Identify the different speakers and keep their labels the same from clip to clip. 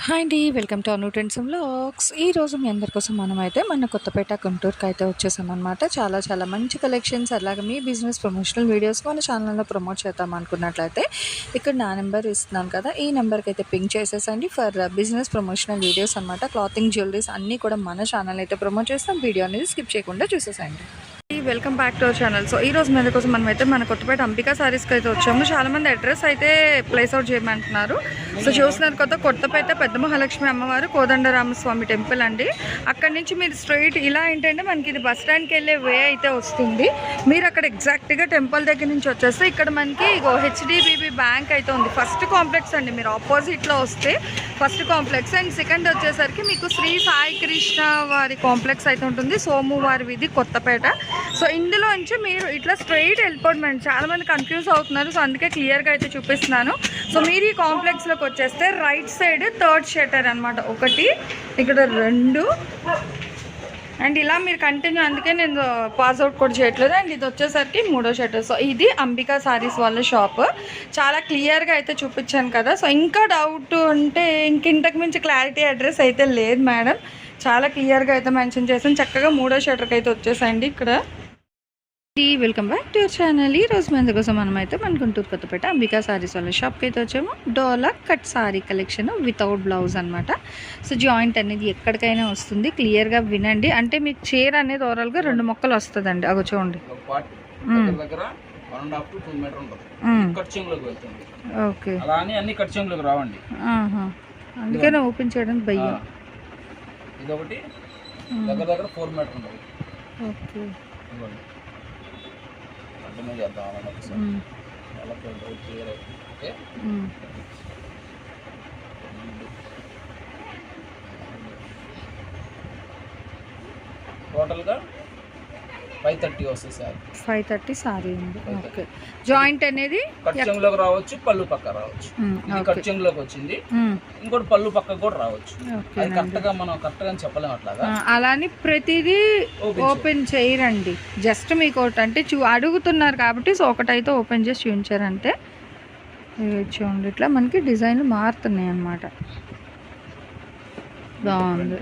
Speaker 1: Hi అండి, welcome to Anu trends vlogs. ఈరోజు మీ అందరి కోసం మనమైతే మన కొత్తపేట గుంటూరుకి అయితే వచ్చేసామన్నమాట. చాలా మంచి కలెక్షన్స్, అలాగే మీ బిజినెస్ ప్రమోషనల్ వీడియోస్ మన ఛానల్లో ప్రమోట్ చేద్దాం అనుకున్నట్లయితే ఇక్కడ నా నెంబర్ ఇస్తున్నాను కదా, ఈ నెంబర్కి అయితే పింక్ చేసేసండి ఫర్ బిజినెస్ ప్రమోషనల్ వీడియోస్ అనమాట. క్లాతింగ్, జ్యువెలరీస్ అన్నీ కూడా మన ఛానల్ అయితే ప్రమోట్ చేస్తాం. వీడియో అనేది స్కిప్ చేయకుండా చూసేసండి. Welcome back to our channel. So ఈ రోజు మీద కోసం మనమైతే మన కొత్తపేట అంబికా సారీస్కి అయితే వచ్చాము. చాలా మంది అడ్రస్ అయితే ప్లేస్ అవుట్ చేయమంటున్నారు. సో చూస్తున్నారు కదా, కొత్తపేట పెద్ద మహాలక్ష్మి అమ్మవారు కోదండరామస్వామి టెంపుల్ అండి. అక్కడి నుంచి మీరు స్ట్రైట్ ఇలా ఏంటంటే మనకి ఇది బస్ స్టాండ్కి వెళ్ళే వే అయితే వస్తుంది. మీరు అక్కడ ఎగ్జాక్ట్గా టెంపుల్ దగ్గర నుంచి వచ్చేస్తే ఇక్కడ మనకి హెచ్డిబిబి బ్యాంక్ అయితే ఉంది. ఫస్ట్ కాంప్లెక్స్ అండి. మీరు ఆపోజిట్లో వస్తే ఫస్ట్ కాంప్లెక్స్, అండ్ సెకండ్ వచ్చేసరికి మీకు శ్రీ సాయి కృష్ణ వారి కాంప్లెక్స్ అయితే ఉంటుంది. సోమువారి వీధి కొత్తపేట. సో ఇందులో నుంచి మీరు ఇట్లా స్ట్రైట్ వెళ్ళిపోవడం. చాలా మంది కన్ఫ్యూజ్ అవుతున్నారు, సో అందుకే క్లియర్గా అయితే చూపిస్తున్నాను. సో మీరు ఈ కాంప్లెక్స్లోకి వచ్చేస్తే రైట్ సైడ్ థర్డ్ షట్టర్ అనమాట, ఒకటి ఇక్కడ 2, అండ్ ఇలా మీరు కంటిన్యూ, అందుకే నేను పాస్అవుట్ కూడా చేయట్లేదు. అండ్ ఇది వచ్చేసరికి 3వ షట్టర్. సో ఇది అంబికా సారీస్ వాళ్ళ షాప్. చాలా క్లియర్గా అయితే చూపించాను కదా. సో ఇంకా డౌట్ ఉంటే ఇంతకు మించి క్లారిటీ అడ్రస్ అయితే లేదు మేడం, చాలా క్లియర్గా అయితే మెన్షన్ చేసాను. చక్కగా 3వ షట్టర్కి అయితే వచ్చేసండి ఇక్కడ. Welcome back to your channel. ఈ రోజు మన కోసం మనమైతే మన గుంటూరు కొత్తపేట అంబికా సారీస్ వాళ్ళ షాప్కి అయితే వచ్చాము. Dola cut sari collection without blouse అనమాట. సో జాయింట్ అనేది ఎక్కడికైనా వస్తుంది, క్లియర్గా వినండి. అంటే మీకు చీర అనేది ఓవరాల్గా 2 మొక్కలు వస్తుందండి. అగో చూడండి. ఓకే, అందుకనే ఓపెన్ చేయడానికి భయ్యం.
Speaker 2: ఇదొకటి దగ్గర 4 మీటర్ ఉంటుంది.
Speaker 1: ఓకే,
Speaker 2: టోటల్గా 530 వస్తుంది సార్.
Speaker 1: 530 సారీ ఉంది. ఓకే, జాయింట్ అనేది
Speaker 2: కట్చెంగ్లోకి రావచ్చు, పళ్ళు పక్క రావచ్చు. ఇది కట్చెంగ్లోకి వచ్చింది, ఇంకోటి పళ్ళు పక్క కూడా రావచ్చు. అది కరెక్ట్గా మనం కరెక్ట్గా చెప్పలేము అట్లాగా.
Speaker 1: అలానే ప్రతిదీ ఓపెన్ చేయరండి. జస్ట్ మీకు ఒకటి అంటే అడుగుతున్నారు కాబట్టి సో ఒకటైతే ఓపెన్ చేసి చూపించారంటే. చూడండి, ఇట్లా మనకి డిజైన్లు మారుతున్నాయి అన్నమాట. బాగుంది.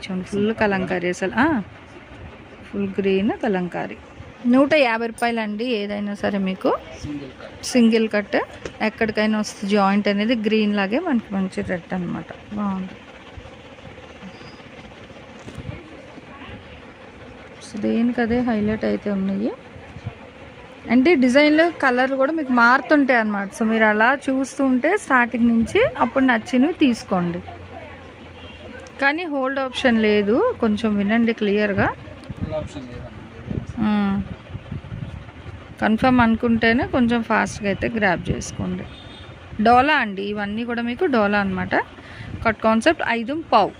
Speaker 1: చూడండి, ఫుల్ కలంకారీ, అసలు ఫుల్ గ్రీన్ కలంకారీ. 150 రూపాయలండి ఏదైనా సరే. మీకు సింగిల్ కట్ ఎక్కడికైనా వస్తుంది. జాయింట్ అనేది గ్రీన్ లాగే మనకి మంచి రెడ్ అనమాట. బాగుంది. సో దేనికి అదే హైలైట్ అయితే ఉన్నాయి. అంటే డిజైన్లు, కలర్లు కూడా మీకు మారుతుంటాయి అన్నమాట. సో మీరు అలా చూస్తుంటే స్టార్టింగ్ నుంచి అప్పుడు నచ్చినవి తీసుకోండి. కానీ హోల్డ్ ఆప్షన్ లేదు, కొంచెం వినండి క్లియర్గా. కన్ఫర్మ్ అనుకుంటేనే కొంచెం ఫాస్ట్గా అయితే గ్రాబ్ చేసుకోండి. డోలా అండి, ఇవన్నీ కూడా మీకు డోలా అనమాట. కట్ కాన్సెప్ట్ 5.5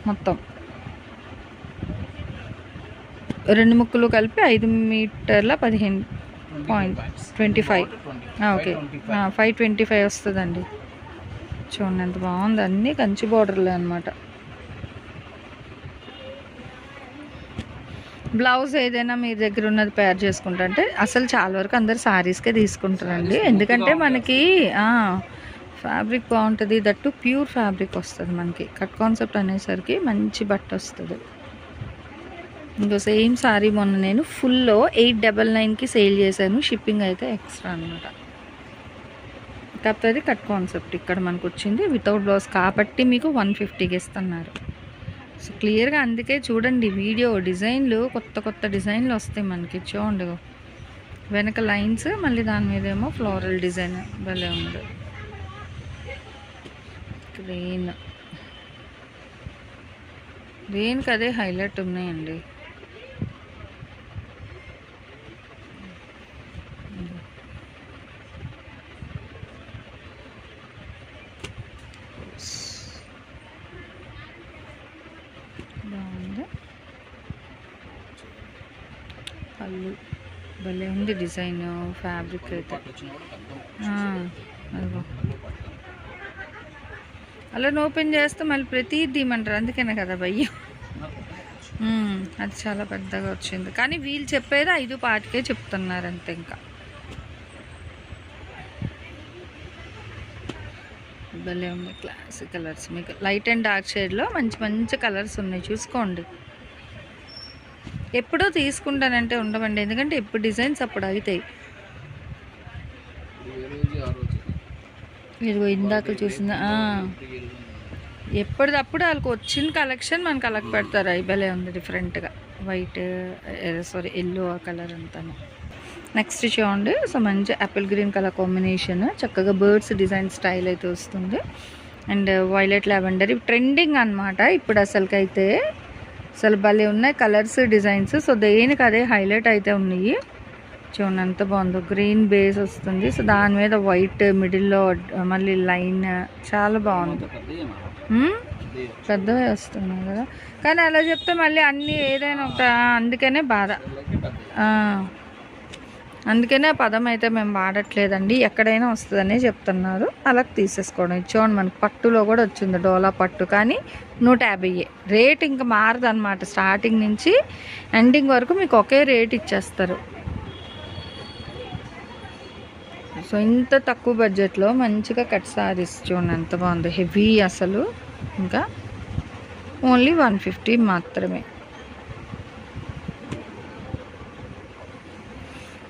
Speaker 1: మొత్తం 2 ముక్కలు కలిపి 5 మీటర్ల 15.25. ఓకే, 525 వస్తుందండి. చూడండి ఎంత బాగుంది, అన్నీ కంచి బోర్డర్లే అనమాట. బ్లౌజ్ ఏదైనా మీ దగ్గర ఉన్నది పేర్ చేసుకుంటా అంటే అసలు చాలా వరకు అందరు శారీస్కే తీసుకుంటారండి. ఎందుకంటే మనకి ఫ్యాబ్రిక్ బాగుంటుంది, దట్టు ప్యూర్ ఫ్యాబ్రిక్ వస్తుంది మనకి. కట్ కాన్సెప్ట్ అనేసరికి మంచి బట్ట వస్తుంది. ఇంకో సేమ్ శారీ మొన్న నేను ఫుల్లో 899కి సేల్ చేశాను. షిప్పింగ్ అయితే ఎక్స్ట్రా అనమాట. కాకపోతే అది కట్ కాన్సెప్ట్ ఇక్కడ మనకు వచ్చింది వితౌట్ బ్లౌజ్ కాబట్టి మీకు 150కి ఇస్తున్నారు. సో క్లియర్గా అందుకే చూడండి వీడియో. డిజైన్లు కొత్త డిజైన్లు వస్తాయి మనకి. చూడండి, వెనక లైన్స్, మళ్ళీ దాని మీద ఏమో ఫ్లోరల్ డిజైన్ భలే ఉంది. గ్రీన్కి అదే హైలైట్ ఉన్నాయండి. బాగుంది, పళ్ళు భలే ఉంది డిజైన్, ఫ్యాబ్రిక్ అయితే. అదిగో అలా ఓపెన్ చేస్తే మళ్ళీ ప్రతిదీ ఇమ్మంటారు, అందుకనే కదా భయ్యం. అది చాలా పెద్దగా వచ్చింది, కానీ వీళ్ళు చెప్పేది 5.25కే చెప్తున్నారు అంతే. ఇంకా భలే ఉంది క్లాసిక్ కలర్స్. మీకు లైట్ అండ్ డార్క్ షేడ్లో మంచి మంచి కలర్స్ ఉన్నాయి, చూసుకోండి. ఎప్పుడో తీసుకుంటానంటే ఉండవండి, ఎందుకంటే ఎప్పుడు డిజైన్స్ అప్పుడు అవుతాయి. ఇదిగో ఇందాక చూసిందా, ఎప్పటిదప్పుడు వాళ్ళకి వచ్చిన కలెక్షన్ మనకు అలా పెడతారు. అవి భలే ఉంది డిఫరెంట్గా, వైట్ ఎల్లో కలర్ అంతాను. నెక్స్ట్ చూడండి, సో మంచి యాపిల్ గ్రీన్ కలర్ కాంబినేషన్, చక్కగా బర్డ్స్ డిజైన్ స్టైల్ అయితే వస్తుంది. అండ్ వైలెట్ లావెండర్ ఇవి ట్రెండింగ్ అనమాట ఇప్పుడు అసలుకైతే. అసలు భలే ఉన్నాయి కలర్స్ డిజైన్స్. సో దేనికి అదే హైలైట్ అయితే ఉన్నాయి. చూడండి ఎంత బాగుందో, గ్రీన్ బేస్ వస్తుంది. సో దాని మీద వైట్ మిడిల్లో మళ్ళీ లైన్, చాలా బాగుంది. పెద్దవే వస్తున్నాయి కదా, కానీ అలా చెప్తే మళ్ళీ అన్నీ ఏదైనా ఒక, అందుకనే బాధ. అందుకనే ఆ పదం అయితే మేము వాడట్లేదండి, ఎక్కడైనా వస్తుందని చెప్తున్నారు. అలా తీసేసుకోవడం. చూడండి మనకి పట్టులో కూడా వచ్చింది, డోలా పట్టు, కానీ 150 రేట్ ఇంకా మారదు అనమాట. స్టార్టింగ్ నుంచి ఎండింగ్ వరకు మీకు ఒకే రేట్ ఇచ్చేస్తారు. సో ఇంత తక్కువ బడ్జెట్లో మంచిగా కట్ సారీస్ చూడండి ఎంత బాగుంది, హెవీ అసలు. ఇంకా ఓన్లీ 150 మాత్రమే.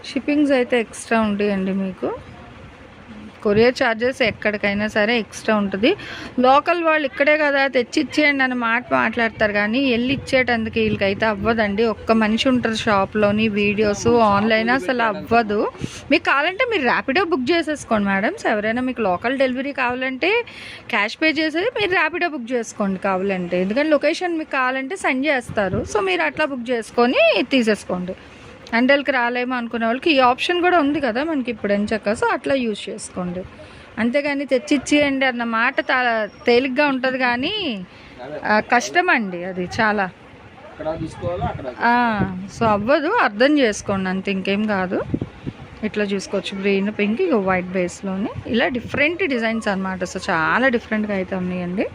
Speaker 1: షిప్పింగ్స్ అయితే ఎక్స్ట్రా ఉంటాయండి మీకు. కొరియర్ ఛార్జెస్ ఎక్కడికైనా సరే ఎక్స్ట్రా ఉంటుంది. లోకల్ వాళ్ళు ఇక్కడే కదా తెచ్చి ఇచ్చేయండి అని మాట్లాడతారు, కానీ వెళ్ళి ఇచ్చేటందుకు వీళ్ళకైతే అవ్వదండి. ఒక్క మనిషి ఉంటారు షాప్లోని, వీడియోస్ ఆన్లైన్ అసలు అవ్వదు. మీకు కావాలంటే మీరు ర్యాపిడో బుక్ చేసేసుకోండి మేడమ్స్. ఎవరైనా మీకు లోకల్ డెలివరీ కావాలంటే క్యాష్ పే చేసేది, మీరు ర్యాపిడో బుక్ చేసుకోండి కావాలంటే, ఎందుకంటే లొకేషన్ మీకు కావాలంటే సెండ్ చేస్తారు. సో మీరు అట్లా బుక్ చేసుకొని తీసేసుకోండి. హ్యాండల్కి రాలేమో అనుకునే వాళ్ళకి ఈ ఆప్షన్ కూడా ఉంది కదా మనకి ఇప్పుడు ఎంచక్క. సో అట్లా యూజ్ చేసుకోండి, అంతేగాని తెచ్చిచ్చేయండి అన్న మాట తేలిగ్గా ఉంటుంది, కానీ కష్టం అండి అది చాలా. సో అవ్వదు, అర్థం చేసుకోండి అంతే, ఇంకేం కాదు. ఇట్లా చూసుకోవచ్చు, గ్రీన్ పింక్ వైట్ బేస్లోని ఇలా డిఫరెంట్ డిజైన్స్ అనమాట. సో చాలా డిఫరెంట్గా అయితే ఉన్నాయండి.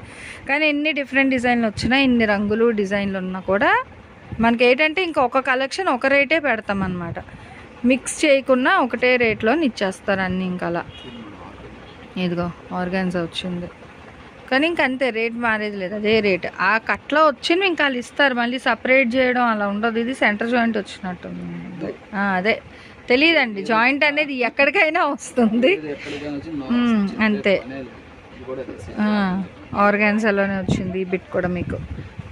Speaker 1: కానీ ఎన్ని డిఫరెంట్ డిజైన్లు వచ్చినా, ఇన్ని రంగులు డిజైన్లు ఉన్నా కూడా మనకి ఏంటంటే ఇంకొక కలెక్షన్ ఒక రేటే పెడతాం అన్నమాట. మిక్స్ చేయకుండా ఒకటే రేట్లో ఇచ్చేస్తారు అన్నీ. ఇంకా అలా ఇదిగో ఆర్గాన్జా వచ్చింది, కానీ ఇంకంతే, రేట్ మారేది లేదు, అదే రేట్. ఆ కట్లో వచ్చింది ఇంకా వాళ్ళు ఇస్తారు, మళ్ళీ సపరేట్ చేయడం అలా ఉండదు. ఇది సెంటర్ జాయింట్ వచ్చినట్టు అదే తెలియదండి, జాయింట్ అనేది ఎక్కడికైనా వస్తుంది అంతే. ఆర్గాన్జాలోనే వచ్చింది ఈ బిట్ కూడా మీకు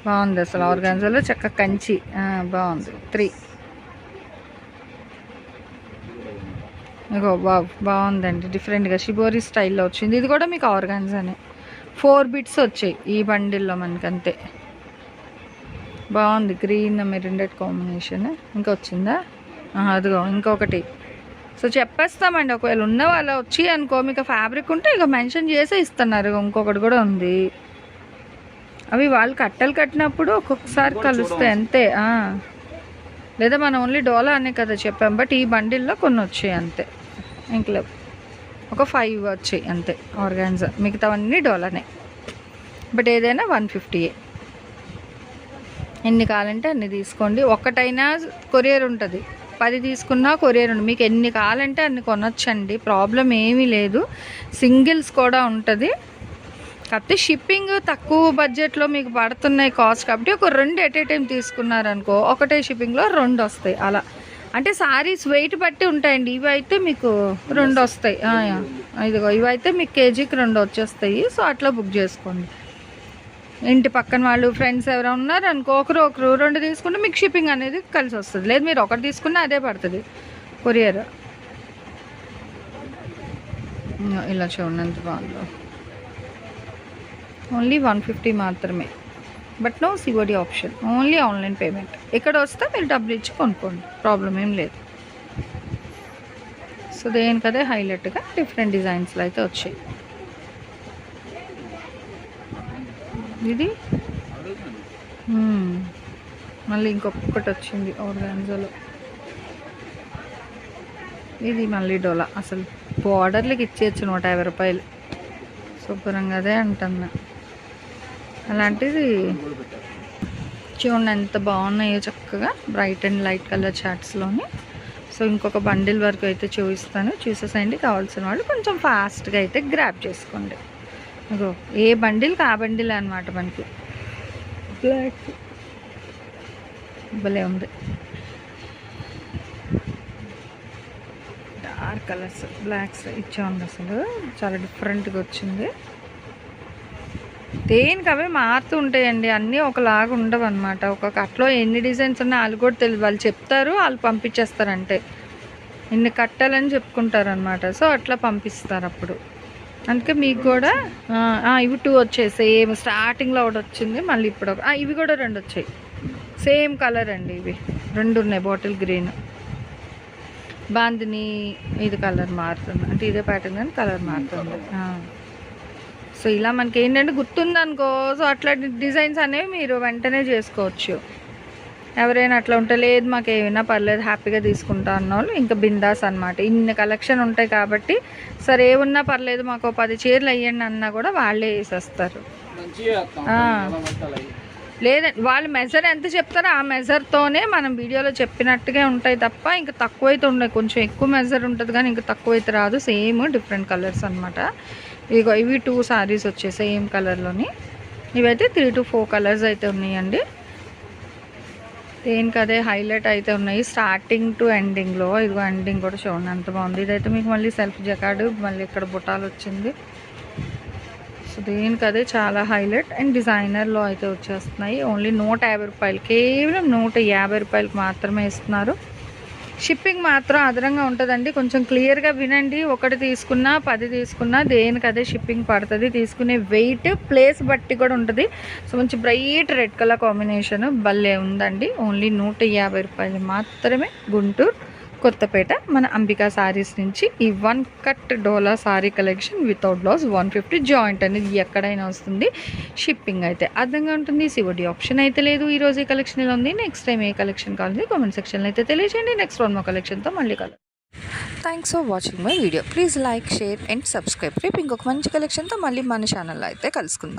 Speaker 1: బాగుంది అసలు. ఆర్గాన్జాలో చక్క కంచి బాగుంది. 3 ఇగో బాగుందండి, డిఫరెంట్గా షిబోరి స్టైల్లో వచ్చింది. ఇది కూడా మీకు ఆర్గాన్జానే. 4 బిట్స్ వచ్చాయి ఈ బండిల్లో మనకి, అంతే. బాగుంది, గ్రీన్ మెరూన్ రెడ్ కాంబినేషన్. ఇంకా వచ్చిందా, అదిగో ఇంకొకటి. సో చెప్పేస్తామండి, ఒకవేళ ఉన్న వాళ్ళు వచ్చి అనుకో, మీకు ఫ్యాబ్రిక్ ఉంటే ఇక మెన్షన్ చేసే ఇస్తున్నారు. ఇంకొకటి కూడా ఉంది, అవి వాళ్ళు కట్టలు కట్టినప్పుడు ఒక్కొక్కసారి కలుస్తాయి అంతే. లేదా మనం ఓన్లీ డోలా అనే కదా చెప్పాం, బట్ ఈ బండిల్లో కొన్ని వచ్చాయి అంతే. ఇంట్లో ఒక 5 వచ్చాయి అంతే ఆర్గాన్జా, మిగతావన్నీ డోలానే. బట్ ఏదైనా 150. ఎన్ని కావాలంటే అన్ని తీసుకోండి. ఒక్కటైనా కొరియర్ ఉంటుంది, 10 తీసుకున్నా కొరియర్ ఉంటుంది. మీకు ఎన్ని కావాలంటే అన్ని కొనొచ్చండి, ప్రాబ్లం ఏమీ లేదు. సింగిల్స్ కూడా ఉంటుంది, కాకపోతే షిప్పింగ్ తక్కువ బడ్జెట్లో మీకు పడుతున్నాయి కాస్ట్, కాబట్టి ఒక 2 ఎట్ ఏ టైం తీసుకున్నారనుకో, ఒకటే షిప్పింగ్లో 2 వస్తాయి అలా. అంటే సారీస్ వెయిట్ బట్టి ఉంటాయండి. ఇవి అయితే మీకు 2 వస్తాయి, ఇదిగో ఇవైతే మీకు కేజీకి 2 వచ్చేస్తాయి. సో అట్లా బుక్ చేసుకోండి. ఇంటి పక్కన వాళ్ళు ఫ్రెండ్స్ ఎవరైనా ఉన్నారు అనుకో, ఒకరు 2 తీసుకుంటే మీకు షిప్పింగ్ అనేది కలిసి వస్తుంది. లేదు మీరు ఒకటి తీసుకున్నా అదే పడుతుంది కొరియర్. ఇలా చూడండి ఎంత బాగుందో, ఓన్లీ 150 మాత్రమే. But no COD option, only online payment. ఇక్కడ వస్తే మీరు డబ్బులు ఇచ్చి కొనుక్కోండి, ప్రాబ్లం ఏం లేదు. సో దేనికదే హైలైట్గా డిఫరెంట్ డిజైన్స్లో అయితే వచ్చాయి. ఇది మళ్ళీ ఇంకొకటి వచ్చింది ఆర్గాన్జాలో, ఇది మళ్ళీ డోలా. అసలు బార్డర్లకి ఇచ్చేయచ్చు 150 రూపాయలు, శుభ్రంగా అదే అంటున్నా. అలాంటిది చూడండి ఎంత బాగున్నాయో, చక్కగా బ్రైట్ అండ్ లైట్ కలర్ చార్ట్స్లోని. సో ఇంకొక బండిల్ వరకు అయితే చూపిస్తాను, చూసేసేయండి. కావాల్సిన వాళ్ళు కొంచెం ఫాస్ట్గా అయితే గ్రాప్ చేసుకోండి. అగో ఏ బండిల్కి ఆ బండిల్ అనమాట మనకి. బ్లాక్ భలే ఉంది. డార్క్ కలర్స్ బ్లాక్స్ ఇచ్చామండి, అసలు చాలా డిఫరెంట్గా వచ్చింది. దేనికి అవే మారుతూ ఉంటాయండి, అన్నీ ఒకలాగా ఉండవు అనమాట. ఒక కట్లో ఎన్ని డిజైన్స్ ఉన్నాయి వాళ్ళు కూడా తెలియదు, వాళ్ళు చెప్తారు, వాళ్ళు పంపించేస్తారు, అంటే ఇన్ని కట్టాలని చెప్పుకుంటారు అనమాట. సో అట్లా పంపిస్తారు అప్పుడు. అందుకే మీకు కూడా ఇవి 2 వచ్చాయి సేమ్. స్టార్టింగ్లో ఒకటి వచ్చింది, మళ్ళీ ఇప్పుడు ఇవి కూడా 2 వచ్చాయి సేమ్ కలర్ అండి. ఇవి 2 ఉన్నాయి, బాటిల్ గ్రీన్. బాందిని ఇది కలర్ మారుతుంది, అంటే ఇదే ప్యాటర్న్ కానీ కలర్ మారుతుంది. సో ఇలా మనకి ఏంటంటే గుర్తుందనుకో, సో అట్లాంటి డిజైన్స్ అనేవి మీరు వెంటనే చేసుకోవచ్చు. ఎవరైనా అట్లా ఉంటే లేదు మాకు ఏమైనా పర్లేదు హ్యాపీగా తీసుకుంటా అన్నోళ్ళు ఇంకా బిందాస్ అనమాట. ఇన్ని కలెక్షన్ ఉంటాయి కాబట్టి సరే ఏమున్నా పర్లేదు మాకు 10 చీరలు అయ్యండి అన్నా కూడా వాళ్ళే వేసేస్తారు. లేదండి, వాళ్ళు మెజర్ ఎంత చెప్తారో ఆ మెజర్తోనే మనం వీడియోలో చెప్పినట్టుగా ఉంటాయి తప్ప ఇంకా తక్కువైతే ఉన్నాయి. కొంచెం ఎక్కువ మెజర్ ఉంటుంది కానీ ఇంకా తక్కువైతే రాదు. సేమ్ డిఫరెంట్ కలర్స్ అనమాట. ఇవి 2 సారీస్ వచ్చాయి సేమ్ కలర్లోని. ఇవైతే 3 to 4 కలర్స్ అయితే ఉన్నాయండి. దేనికి అదే హైలైట్ అయితే ఉన్నాయి స్టార్టింగ్ టు ఎండింగ్లో. ఇదిగో ఎండింగ్ కూడా చూడండి ఎంత బాగుంది. ఇదైతే మీకు మళ్ళీ సెల్ఫ్ జకార్డు, మళ్ళీ ఇక్కడ బుటాలు వచ్చింది. సో దేనికి అదే చాలా హైలైట్. అండ్ డిజైనర్లో అయితే వచ్చేస్తున్నాయి. ఓన్లీ 150 రూపాయలు, కేవలం 150 రూపాయలకి మాత్రమే ఇస్తున్నారు. షిప్పింగ్ మాత్రం అదనంగా ఉంటుందండి. కొంచెం క్లియర్గా వినండి. 1 తీసుకున్నా 10 తీసుకున్నా దేనికి అదే షిప్పింగ్ పడుతుంది. తీసుకునే వెయిట్ ప్లేస్ బట్టి కూడా ఉంటుంది. సో మంచి బ్రైట్ రెడ్ కలర్ కాంబినేషన్ భలే ఉందండి. ఓన్లీ 150 రూపాయలు మాత్రమే. గుంటూరు కొత్తపేట మన అంబికా సారీస్ నుంచి ఈ 1 cut Dola sari collection without blouse 150 joint అనేది ఎక్కడైనా వస్తుంది. షిప్పింగ్ అయితే అర్థంగా ఉంటుంది. సివడి ఆప్షన్ అయితే లేదు. ఈరోజు ఈ కలెక్షన్ ఇలా ఉంది. నెక్స్ట్ టైం ఏ కలెక్షన్ కావాలి కామెంట్ సెక్షన్లో అయితే తెలియజేయండి. నెక్స్ట్ 1 more కలెక్షన్తో మళ్ళీ colour. Thanks for watching my video. Please like, share and subscribe. రేపు ఇంకొక మంచి కలెక్షన్తో మళ్ళీ మన ఛానల్లో అయితే కలుసుకుందాం.